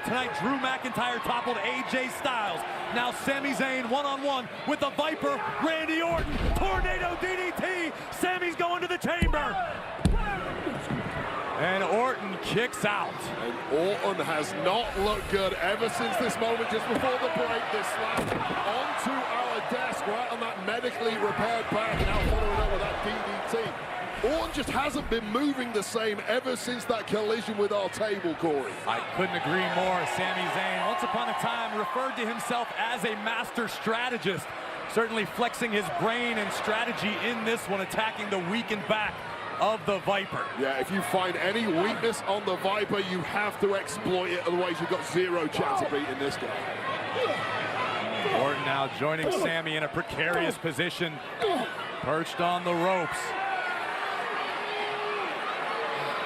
tonight, Drew McIntyre toppled AJ Styles. Now Sami Zayn one-on-one with the Viper, Randy Orton. Tornado DDT. Sami's going to the chamber. And Orton kicks out. And Orton has not looked good ever since this moment just before the break. This slam onto our desk right on that medically repaired back. Now following up with that DDT. Orton just hasn't been moving the same ever since that collision with our table, Corey. I couldn't agree more. Sami Zayn, once upon a time, referred to himself as a master strategist. Certainly flexing his brain and strategy in this one, attacking the weakened back of the Viper. Yeah, if you find any weakness on the Viper, you have to exploit it, otherwise you've got zero chance of beating this guy. Orton now joining Sami in a precarious position, perched on the ropes.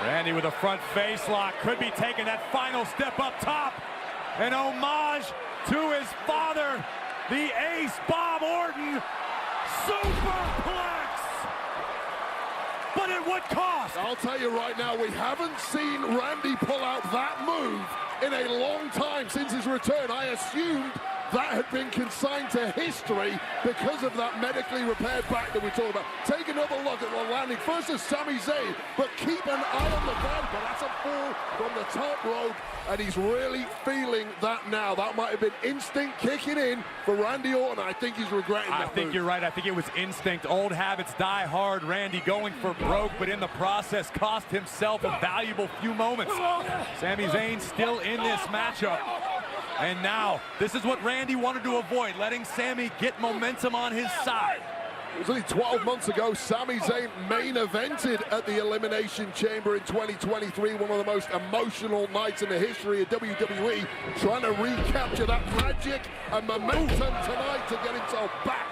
Randy with a front face lock, could be taking that final step up top. An homage to his father, the ace, Bob Orton. Superplex! But at what cost? I'll tell you right now, we haven't seen Randy pull out that move in a long time since his return. I assumed that had been consigned to history because of that medically repaired back that we talked about. Take another look at the landing. First is Sami Zayn, but keep an eye on the Viper. That's a fall from the top rope, and he's really feeling that now. That might have been instinct kicking in for Randy Orton. I think he's regretting that I think move. you're right. I think it was instinct. Old habits die hard. Randy going for broke, but in the process cost himself a valuable few moments. Sami Zayn still in this matchup. And now, this is what Randy wanted to avoid, letting Sami get momentum on his side. It was only 12 months ago, Sami Zayn main evented at the Elimination Chamber in 2023, one of the most emotional nights in the history of WWE, trying to recapture that magic and momentum tonight to get himself back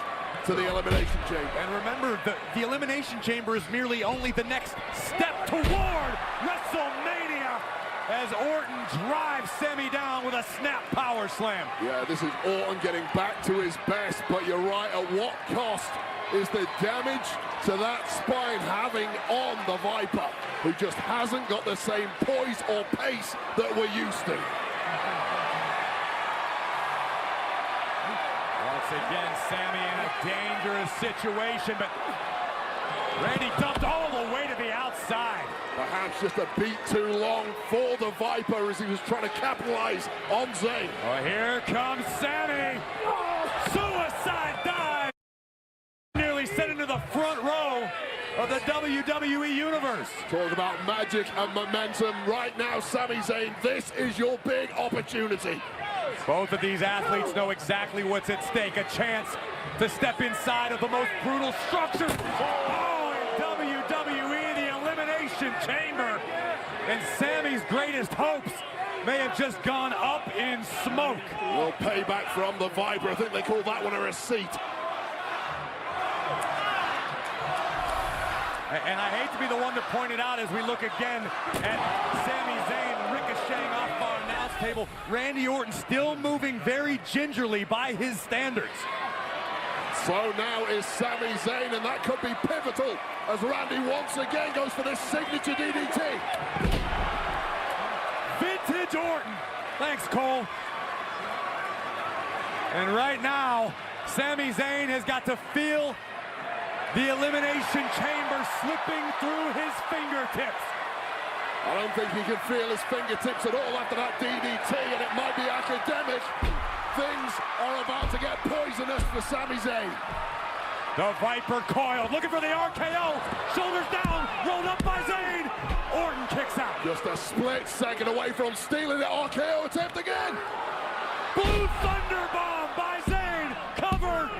to the Elimination Chamber. And remember, the Elimination Chamber is merely only the next step toward WrestleMania, as Orton drives Sami down with a snap power slam. Yeah, this is Orton getting back to his best, but you're right, at what cost is the damage to that spine having on the Viper, who just hasn't got the same poise or pace that we're used to. Once again, Sami in a dangerous situation, but Randy dumped all the way to the outside. Perhaps just a beat too long for the Viper as he was trying to capitalize on Zayn. Oh, here comes Sami. Suicide dive. Nearly sent into the front row of the WWE Universe. Talk about magic and momentum. Right now, Sami Zayn, this is your big opportunity. Both of these athletes know exactly what's at stake. A chance to step inside of the most brutal structure. Oh, in WWE, the Elimination Chamber. And Sami's greatest hopes may have just gone up in smoke. Well, payback from the Viper. I think they call that one a receipt. And I hate to be the one to point it out as we look again at Sami Zayn ricocheting off our announce table. Randy Orton still moving very gingerly by his standards. So now is Sami Zayn, and that could be pivotal as Randy once again goes for this signature DDT. Vintage Orton. Thanks, Cole. And right now, Sami Zayn has got to feel the Elimination Chamber slipping through his fingertips. I don't think he can feel his fingertips at all after that DDT, and it might be academic. Things are about to get poisonous for Sami Zayn. The Viper coiled, looking for the RKO. Shoulders down, rolled up by Zayn. Orton kicks out. Just a split second away from stealing the RKO attempt again. Blue Thunder Bomb by Zayn. Covered.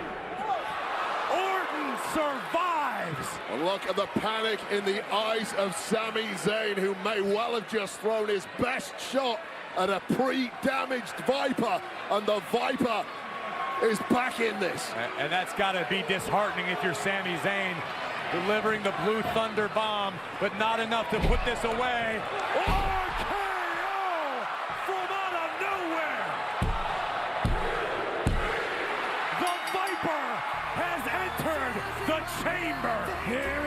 Orton survives. And look at the panic in the eyes of Sami Zayn, who may well have just thrown his best shot at a pre-damaged Viper, and the Viper is back in this. And that's got to be disheartening if you're Sami Zayn, delivering the Blue Thunder Bomb, but not enough to put this away. RKO from out of nowhere. The Viper has entered the chamber. Here